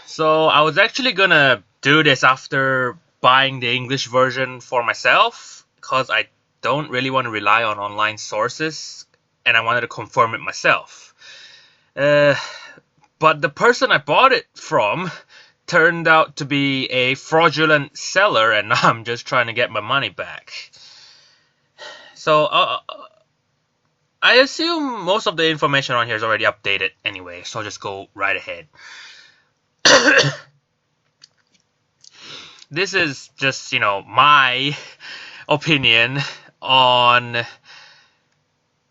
So I was actually gonna do this after buying the English version for myself because I don't really want to rely on online sources and I wanted to confirm it myself. Uh, but the person I bought it from turned out to be a fraudulent seller and I'm just trying to get my money back. So I assume most of the information on here is already updated anyway, so I'll just go right ahead. This is just, my opinion on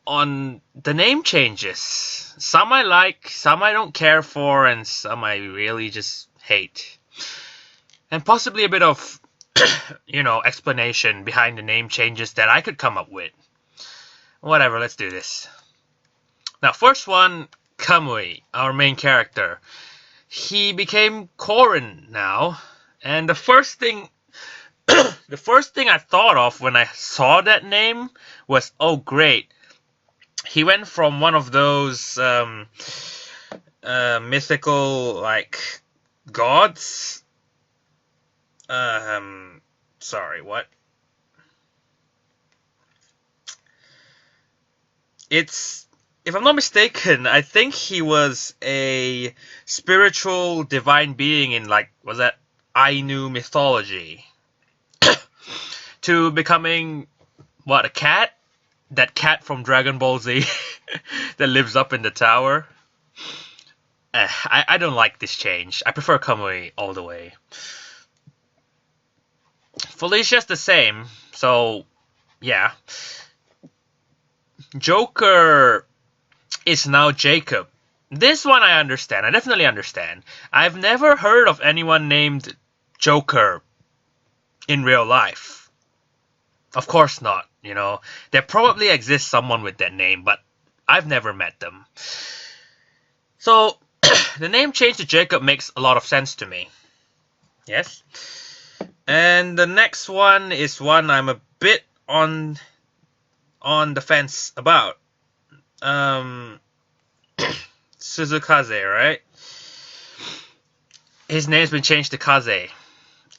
the name changes. Some I like, some I don't care for, and some I really just hate. And possibly a bit of, explanation behind the name changes that I could come up with. Whatever, let's do this. Now, first one, Kamui, our main character. He became Korin now, and the first thing I thought of when I saw that name was, oh great, he went from one of those mythical like gods. Sorry, what? It's, if I'm not mistaken, I think he was a spiritual divine being in, like, was that Ainu mythology, to becoming, what, a cat? That cat from Dragon Ball Z that lives up in the tower. I don't like this change. I prefer Kamui all the way. Felicia's the same, so yeah. Joker is now Jacob. This one I understand. I definitely understand. I've never heard of anyone named Joker in real life. Of course not, There probably exists someone with that name, but I've never met them. So, the name change to Jacob makes a lot of sense to me. Yes? And the next one is one I'm a bit on the fence about. Suzukaze, right? His name's been changed to Kaze.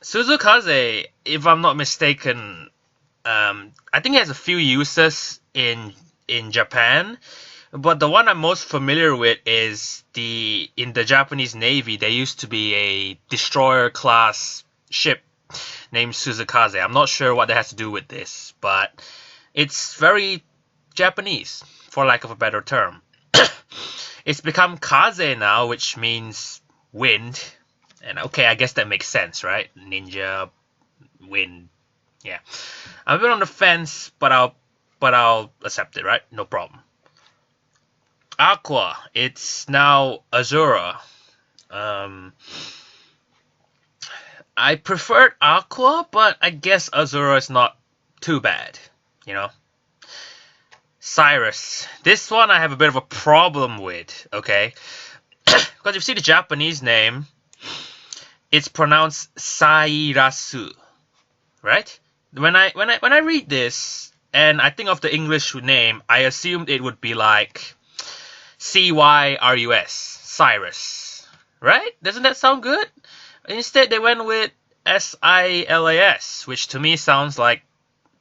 Suzukaze, if I'm not mistaken, I think he has a few uses in Japan, but the one I'm most familiar with is in the Japanese Navy, there used to be a destroyer class ship named Suzukaze. I'm not sure what that has to do with this, but it's very Japanese, for lack of a better term. It's become Kaze now, which means wind. And okay, I guess that makes sense, right? Ninja, wind. Yeah. I'm a bit on the fence, but I'll accept it, right? No problem. Aqua, it's now Azura. I preferred Aqua, but I guess Azura is not too bad, Cyrus. This one I have a bit of a problem with, okay? Because if you see the Japanese name, it's pronounced Sairasu, right? When I read this and I think of the English name, I assumed it would be like Cyrus, Cyrus, right? Doesn't that sound good? Instead, they went with Silas, which to me sounds like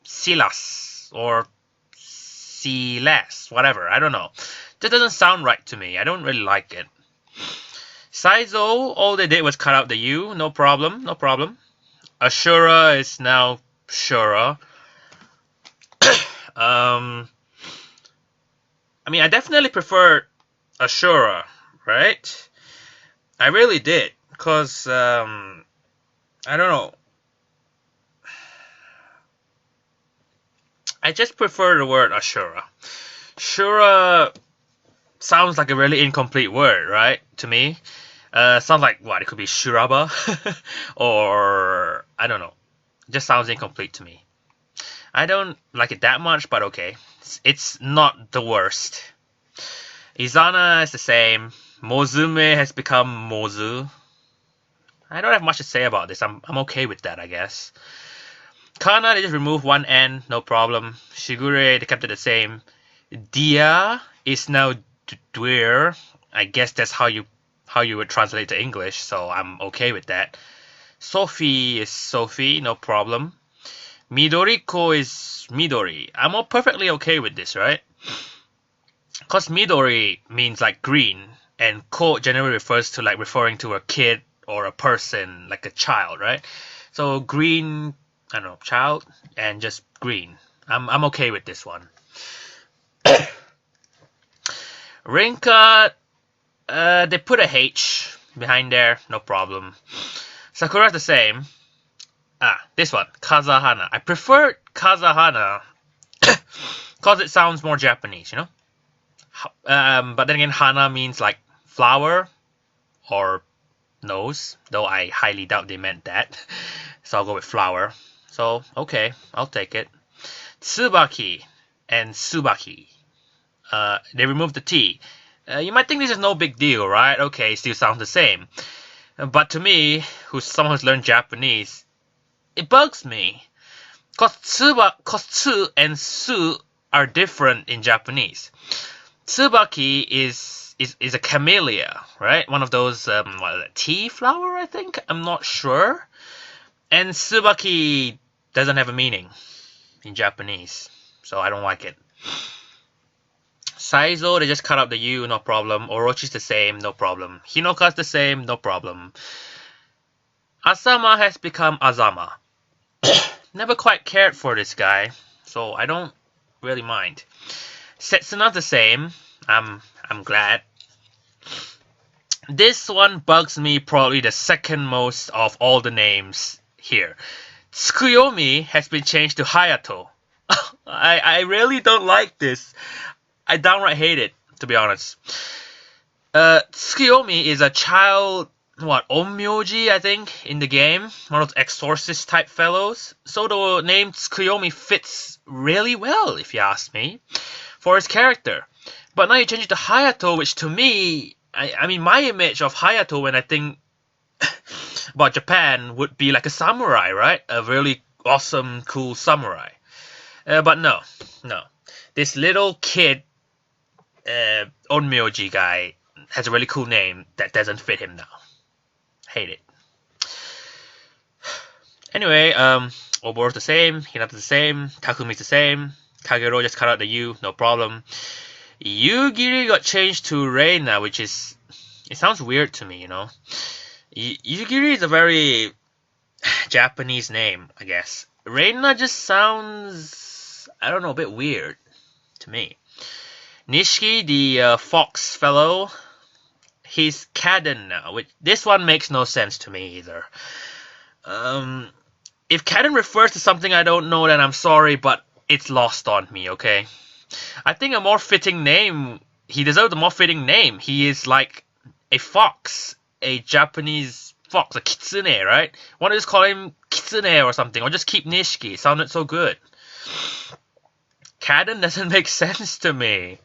Silas or Silas, whatever. I don't know. That doesn't sound right to me. I don't really like it. Saizo, all they did was cut out the U. No problem. Ashura is now Shura. I definitely prefer Ashura, right? I really did, because, I don't know. I just prefer the word Ashura. Shura sounds like a really incomplete word, right? To me. Sounds like, what, it could be Shuraba? Or, I don't know. It just sounds incomplete to me. I don't like it that much, but okay. It's not the worst. Izana is the same. Mozume has become Mozu. I don't have much to say about this. I'm okay with that, I guess. Kana, they just removed one N, no problem. Shigure, they kept it the same. Dia is now Dwyer. I guess that's how you how you would translate to English, so I'm okay with that. Sophie is Sophie, no problem. Midoriko is Midori. I'm all perfectly okay with this, right? Because Midori means like green, and ko generally refers to like referring to a kid or a person, like a child, right? So green, I don't know, child, and just green. I'm okay with this one. Rinka, they put a H behind there, no problem. Sakura's the same. This one, Kazahana. I prefer Kazahana because it sounds more Japanese, you know? But then again, Hana means like flower or nose, though I highly doubt they meant that. So I'll go with flower. So, okay, I'll take it. Tsubaki and Subaki. They removed the T. You might think this is no big deal, right? Okay, still sounds the same. But to me, who's someone who's learned Japanese, it bugs me. Cause tsu and su are different in Japanese. Tsubaki is a camellia, right? One of those tea flower, I think. I'm not sure. And Tsubaki doesn't have a meaning in Japanese, so I don't like it. Saizo, they just cut out the U, no problem. Orochi's the same, no problem. Hinoka's the same, no problem. Asama has become Azama. Never quite cared for this guy, so I don't really mind. Setsuna's the same. I'm glad. This one bugs me probably the second most of all the names here. Tsukuyomi has been changed to Hayato. I really don't like this. I downright hate it, to be honest. Tsukuyomi is a child, onmyoji, I think, in the game. One of those exorcist type fellows. So the name Tsukuyomi fits really well, if you ask me, for his character. But now you change it to Hayato, which to me, I mean, my image of Hayato when I think about Japan would be like a samurai, right? A really awesome, cool samurai. But no. This little kid, Onmyoji guy, has a really cool name that doesn't fit him now. Hate it. Anyway, Oboro's the same, Hinata's the same, Takumi's the same, Kagero just cut out the U, no problem. Yugiri got changed to Reina, which is... It sounds weird to me, you know. Yugiri is a very Japanese name, I guess. Reina just sounds... I don't know, a bit weird to me. Nishiki, the fox fellow, he's Kaden now. This one makes no sense to me either. If Kaden refers to something I don't know, then I'm sorry, but it's lost on me, okay? I think a more fitting name, he deserves a more fitting name. He is like a fox, a Japanese fox, a kitsune, right? Why don't you just call him Kitsune or something, or just keep Nishiki? It sounded so good. Kaden doesn't make sense to me.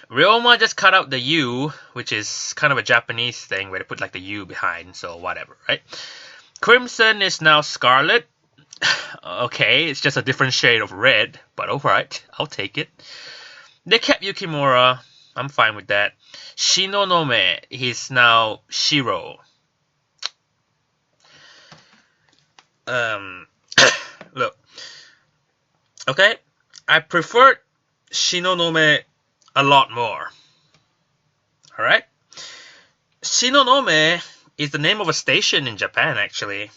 Ryoma just cut out the U, which is kind of a Japanese thing where they put like the U behind, so whatever, right? Crimson is now Scarlet. Okay, it's just a different shade of red, but alright, I'll take it. They kept Yukimura, I'm fine with that. Shinonome, he's now Shiro. Look. Okay, I prefer Shinonome a lot more. Alright? Shinonome is the name of a station in Japan, actually.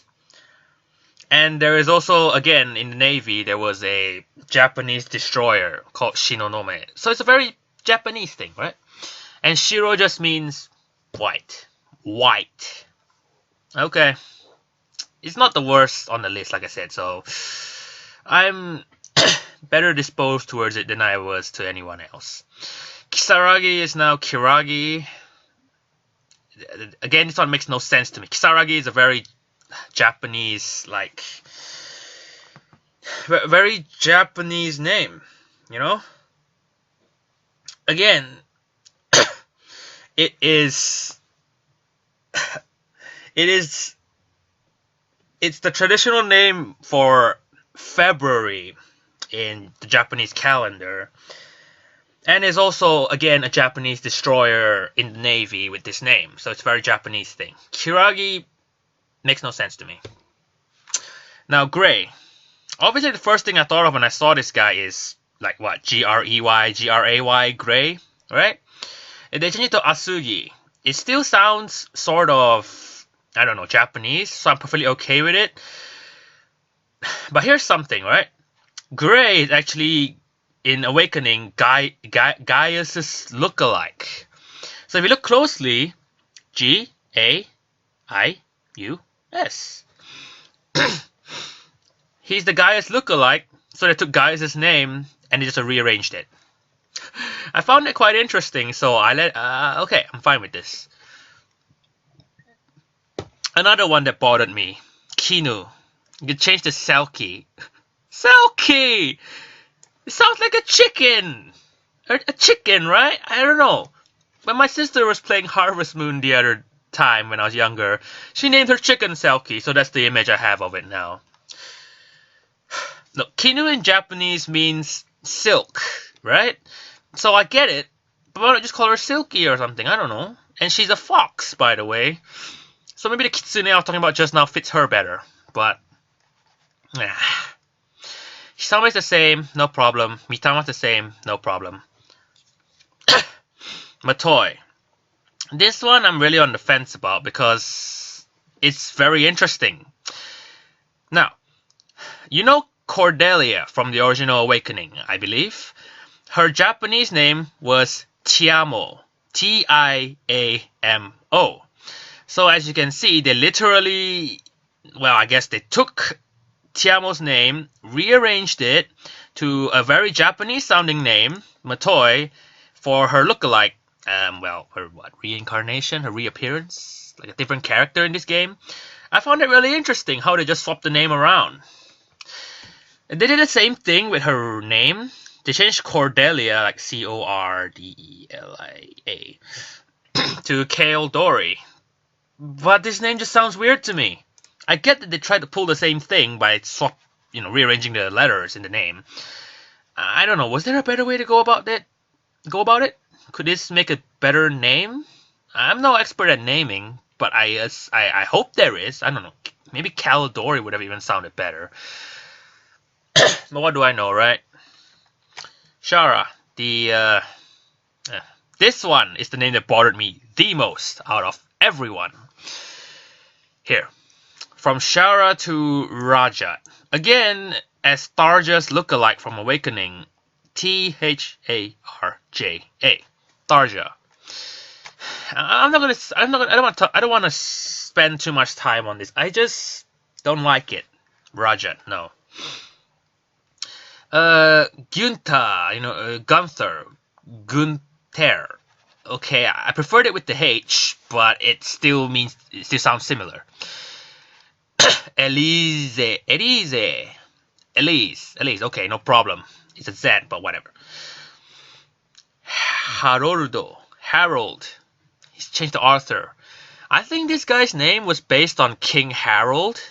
And there is also, again, in the Navy, there was a Japanese destroyer called Shinonome. So it's a very Japanese thing, right? And Shiro just means white. White. Okay. It's not the worst on the list, like I said, so I'm better disposed towards it than I was to anyone else. Kisaragi is now Kiragi. Again, this one makes no sense to me. Kisaragi is a very Japanese, like, very Japanese name, you know? Again, it's the traditional name for February in the Japanese calendar. And is also, again, a Japanese destroyer in the Navy with this name. So it's a very Japanese thing. Kiragi makes no sense to me. Now, Gray. Obviously, the first thing I thought of when I saw this guy is, like, what? Grey, Gray, Gray, right? And they changed it to Asugi. It still sounds sort of, I don't know, Japanese, so I'm perfectly okay with it. But here's something, right? Gray is actually, in Awakening, Gaius' lookalike. So if you look closely, Gaius. He's the Gaius lookalike, so they took Gaius' name and they just rearranged it. I found it quite interesting, so okay, I'm fine with this. Another one that bothered me, Kinu. You changed to Selkie. Selkie! It sounds like a chicken! A chicken, right? I don't know. When my sister was playing Harvest Moon the other time when I was younger, she named her chicken Selkie, so that's the image I have of it now. No, Kinu in Japanese means silk, right? So I get it, but why not just call her Silky or something? I don't know. And she's a fox, by the way. So maybe the kitsune I was talking about just now fits her better. But, Hisama's the same, no problem. Mitama's the same, no problem. Matoi. This one I'm really on the fence about because it's very interesting. Now, you know Cordelia from the original Awakening, I believe. Her Japanese name was Tiamo. Tiamo. So as you can see, they literally, well, I guess they took Tiamo's name, rearranged it to a very Japanese sounding name, Matoi, for her lookalike. Her reincarnation, her reappearance, like a different character in this game. I found it really interesting how they just swapped the name around. And they did the same thing with her name. They changed Cordelia, like Cordelia, to Kale Dory. But this name just sounds weird to me. I get that they tried to pull the same thing by rearranging the letters in the name. I don't know. Was there a better way to go about it? Could this make a better name? I'm no expert at naming, but I hope there is. I don't know. Maybe Caladori would have even sounded better. But what do I know, right? Shara, this one is the name that bothered me the most out of everyone. Here, from Shara to Rajat. Again, as Tarja's lookalike from Awakening, Tharja. Tarja. I don't want to spend too much time on this. I just don't like it. Rajat, no. Gunther, Gunther. Okay, I preferred it with the H, but it still sounds similar. Elise. Okay, no problem. It's a Z, but whatever. Harold. He's changed to Arthur. I think this guy's name was based on King Harold,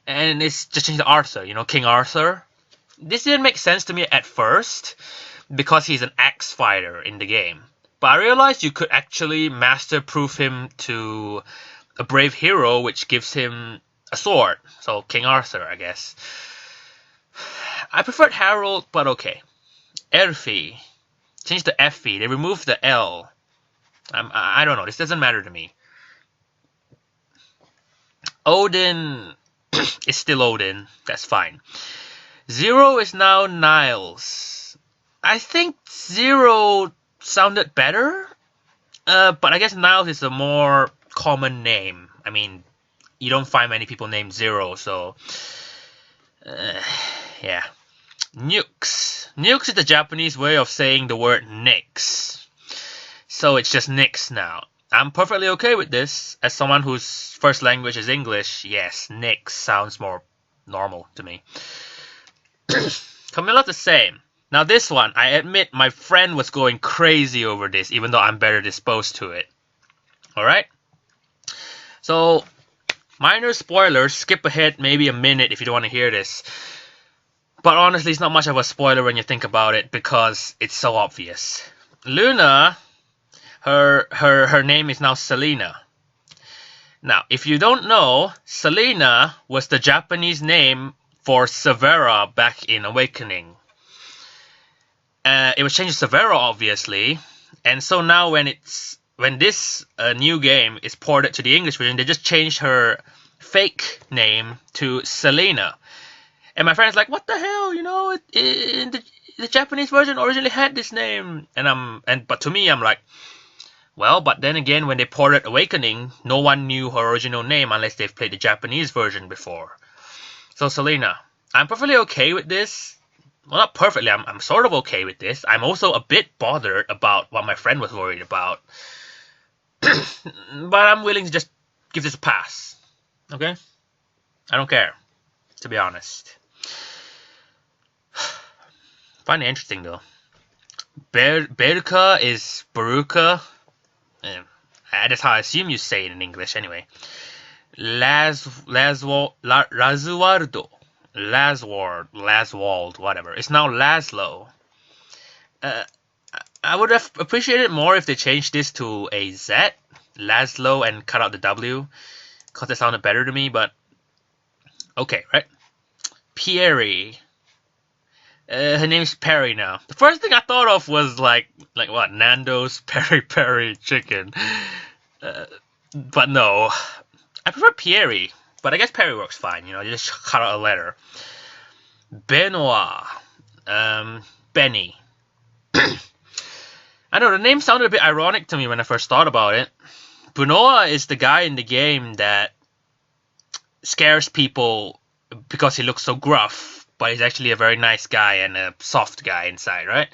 and it's just changed to Arthur. King Arthur. This didn't make sense to me at first, because he's an axe fighter in the game. But I realized you could actually master-proof him to a brave hero, which gives him a sword. So, King Arthur, I guess. I preferred Harold, but okay. Erfi. Changed to Effie. They removed the L. I don't know. This doesn't matter to me. Odin is still Odin. That's fine. Zero is now Niles. I think Zero sounded better. But I guess Niles is a more common name. I mean, you don't find many people named Zero, so... yeah. Nukes. Nukes is the Japanese way of saying the word Nix. So it's just Nix now. I'm perfectly okay with this. As someone whose first language is English, yes, Nix sounds more normal to me. Camilla the same. Now this one, I admit my friend was going crazy over this, even though I'm better disposed to it. Alright? So, minor spoilers, skip ahead maybe a minute if you don't want to hear this. But honestly, it's not much of a spoiler when you think about it because it's so obvious. Luna, her name is now Selena. Now, if you don't know, Selena was the Japanese name for Severa back in Awakening. It was changed to Severa, obviously, and so now when this new game is ported to the English version, they just changed her fake name to Selena. And my friend's like, "What the hell? You know, the Japanese version originally had this name." But to me, I'm like, well, but then again, when they ported Awakening, no one knew her original name unless they've played the Japanese version before. So Selena, I'm perfectly okay with this. Well, not perfectly, I'm sort of okay with this. I'm also a bit bothered about what my friend was worried about. But I'm willing to just give this a pass. Okay? I don't care, to be honest. Find it interesting, though. Berka is Baruka. That's how I assume you say it in English, anyway. Laswald, whatever. It's now Laszlo. I would have appreciated more if they changed this to a Z, Laszlo, and cut out the W, because it sounded better to me, but okay, right? Pieri. Her name's Perry now. The first thing I thought of was like what, Nando's Peri Peri chicken. But no. I prefer Pieri, but I guess Perry works fine, you know, you just cut out a letter. Benoit. Benny. I know, the name sounded a bit ironic to me when I first thought about it. Benoit is the guy in the game that scares people because he looks so gruff, but he's actually a very nice guy and a soft guy inside, right?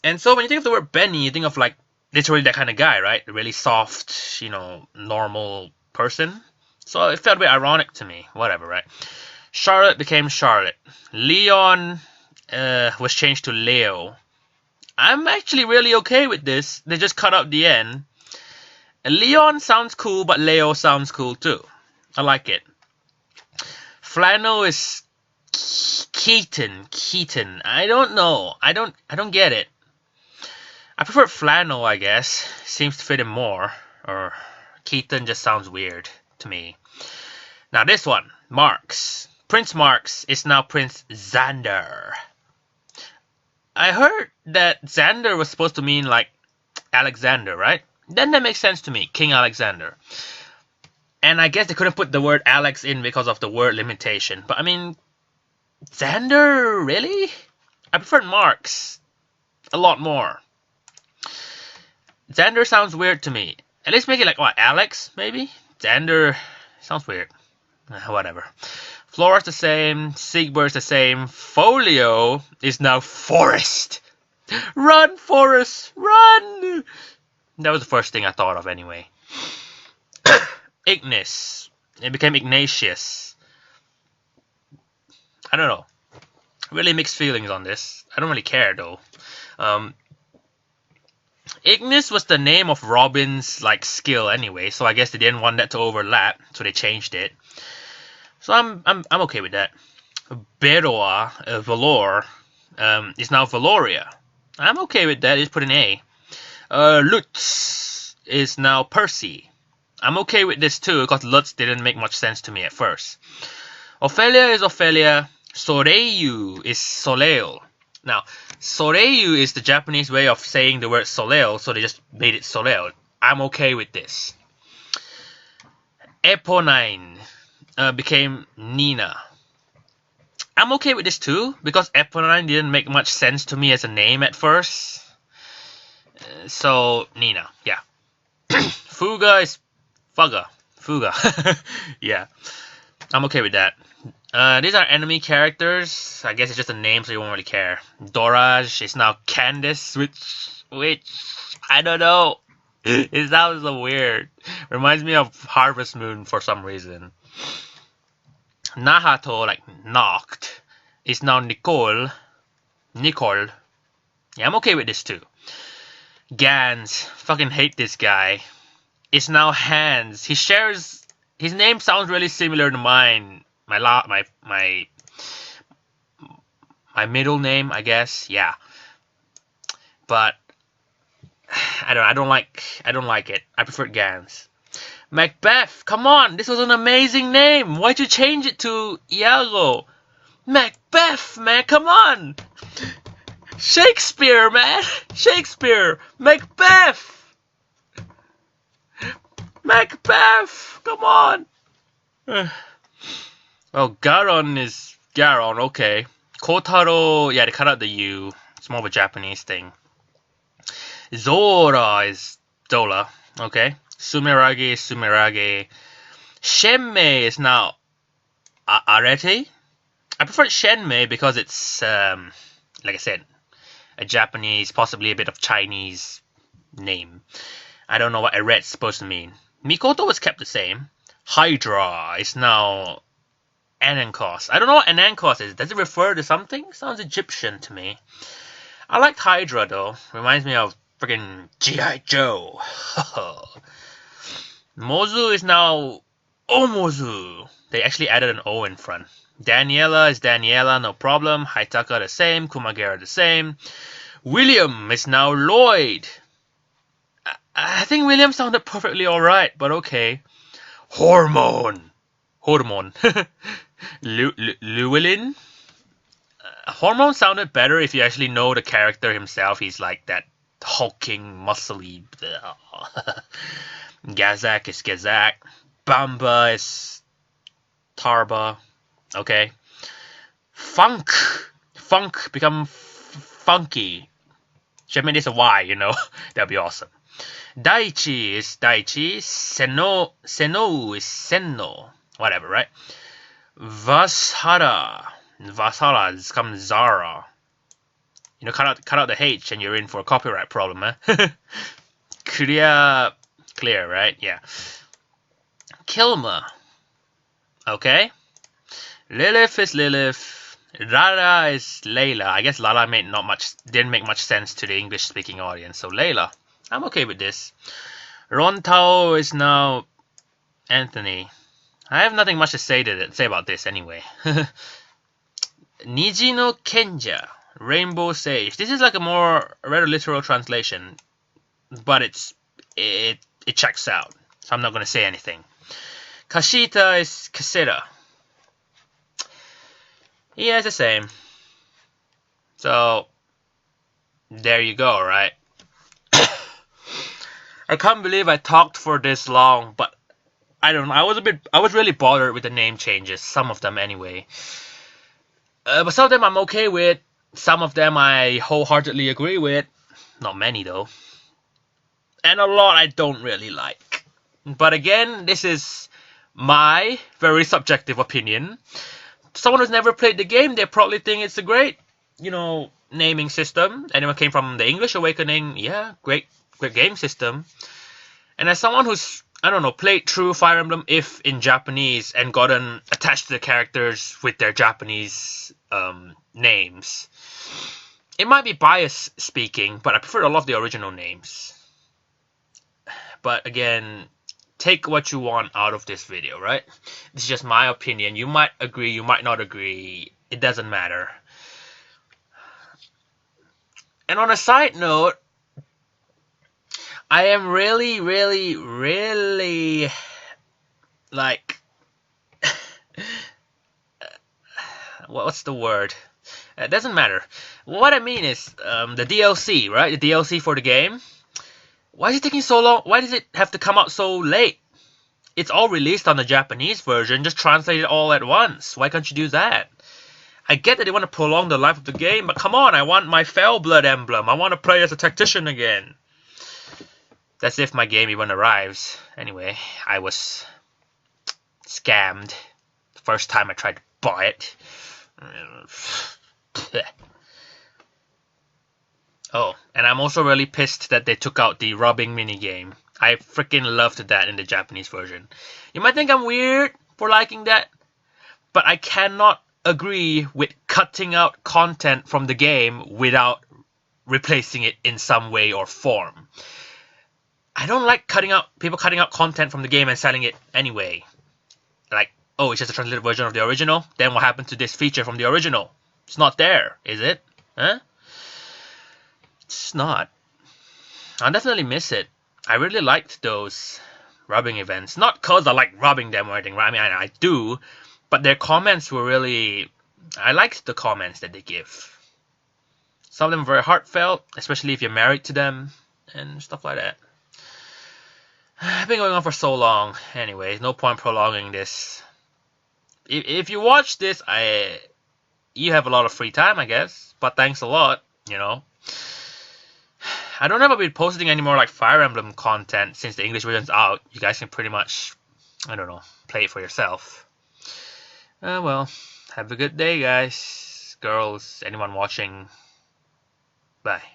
And so when you think of the word Benny, you think of like literally that kind of guy, right? A really soft, you know, normal person. So it felt a bit ironic to me. Whatever, right? Charlotte became Charlotte. Leon was changed to Leo. I'm actually really okay with this. They just cut out the N. Leon sounds cool, but Leo sounds cool too. I like it. Flannel is Keaton. I don't know. I don't get it. I prefer Flannel, I guess. Seems to fit him more. Or Keaton just sounds weird to me. Now this one, Marks. Prince Marks is now Prince Xander. I heard that Xander was supposed to mean like Alexander, right? Then that makes sense to me, King Alexander. And I guess they couldn't put the word Alex in because of the word limitation. But I mean, Xander, really? I prefer Marks a lot more. Xander sounds weird to me. At least make it like, what, Alex, maybe? Xander sounds weird. Whatever. Flora's the same. Siegbert's the same. Folio is now Forest. Run, Forest, run! That was the first thing I thought of anyway. Ignis. It became Ignatius. I don't know. Really mixed feelings on this. I don't really care though. Ignis was the name of Robin's like skill anyway, so I guess they didn't want that to overlap, so they changed it. So I'm okay with that. Beroa, Valor, is now Valoria. I'm okay with that. Just put an A. Lutz is now Percy. I'm okay with this too, because Lutz didn't make much sense to me at first. Ophelia is Ophelia. Soreyu is Soleil. Now, Soreyu is the Japanese way of saying the word Soleil, so they just made it Soleil. I'm okay with this. Eponine became Nina. I'm okay with this too, because Eponine didn't make much sense to me as a name at first. So, Nina, yeah. Fuga is Fuga. Yeah. I'm okay with that. These are enemy characters. I guess it's just a name, so you won't really care. Doraj is now Candace, which I don't know. It sounds so weird. Reminds me of Harvest Moon for some reason. Nahato, like knocked, is now Nicole. Yeah, I'm okay with this too. Gans, fucking hate this guy. Is now Hans. His name sounds really similar to mine. My My middle name, I guess. Yeah. But I don't like it. I prefer Gans. Macbeth, come on, this was an amazing name. Why'd you change it to Iago? Macbeth, man, come on. Shakespeare, man. Shakespeare. Macbeth. Macbeth, come on. Oh, Garon is Garon, okay. Kotaro, yeah, they cut out the U. It's more of a Japanese thing. Zora is Zola, okay. Sumeragi is Sumeragi. Shenmei is now Arete. I prefer Shenmei because it's, like I said, a Japanese, possibly a bit of Chinese name. I don't know what Aret's supposed to mean. Mikoto was kept the same. Hydra is now Anankos. I don't know what Anankos is. Does it refer to something? Sounds Egyptian to me. I liked Hydra though. Reminds me of friggin' G.I. Joe. Mozu is now Omozu. They actually added an O in front. Daniela is Daniela, no problem. Haitaka the same. Kumagera the same. William is now Lloyd. I think William sounded perfectly alright, but okay. Hormone. Llewellyn. Hormone sounded better if you actually know the character himself. He's like that hulking, muscly. Gazak is Gazak. Bamba is Tarba. Okay. Funk become funky. Should have made this a Y, you know. That'd be awesome. Daichi is Daichi. Seno is Senno. Whatever, right? Vashara becomes Zara. You know, cut out the H and you're in for a copyright problem, huh? Clear, right? Yeah. Kilma. Okay. Lilith is Lilith. Lala is Layla. I guess Lala didn't make much sense to the English-speaking audience, so Layla. I'm okay with this. Rontao is now Anthony. I have nothing much to say about this anyway. Niji no Kenja, Rainbow Sage. This is like a more rather literal translation, but it checks out, so I'm not going to say anything. Kashita is Kasera. Yeah, it's the same. So there you go, right? I can't believe I talked for this long, but I don't know. I was really bothered with the name changes. Some of them anyway. But some of them I'm okay with. Some of them I wholeheartedly agree with. Not many though. And a lot I don't really like. But again, this is my very subjective opinion. Someone who's never played the game, they probably think it's a great, naming system. Anyone came from the English Awakening, yeah, great game system. And as someone who's, played through Fire Emblem IF in Japanese and gotten attached to the characters with their Japanese names, it might be bias speaking, but I prefer a lot of the original names. But again, take what you want out of this video, right? This is just my opinion. You might agree, you might not agree. It doesn't matter. And on a side note, I am really, really, really, like, what's the word? It doesn't matter. What I mean is, the DLC, right? The DLC for the game. Why is it taking so long? Why does it have to come out so late? It's all released on the Japanese version. Just translate it all at once. Why can't you do that? I get that they want to prolong the life of the game, but come on, I want my Fell Blood emblem. I want to play as a tactician again. That's if my game even arrives. Anyway, I was scammed the first time I tried to buy it. Oh, and I'm also really pissed that they took out the rubbing minigame. I freaking loved that in the Japanese version. You might think I'm weird for liking that, but I cannot agree with cutting out content from the game without replacing it in some way or form. I don't like people cutting out content from the game and selling it anyway. Like, oh, it's just a translated version of the original? Then what happened to this feature from the original? It's not there, is it? Huh? It's not. I definitely miss it. I really liked those rubbing events. Not because I like rubbing them or anything, right? I mean, I do, but their comments were really... I liked the comments that they give. Some of them were very heartfelt, especially if you're married to them, and stuff like that. I've been going on for so long. Anyway, no point prolonging this. If you watch this, you have a lot of free time, I guess. But thanks a lot, you know. I don't know if I'll be posting any more like Fire Emblem content since the English version's out. You guys can pretty much, I don't know, play it for yourself. Well, have a good day, guys, girls, anyone watching. Bye.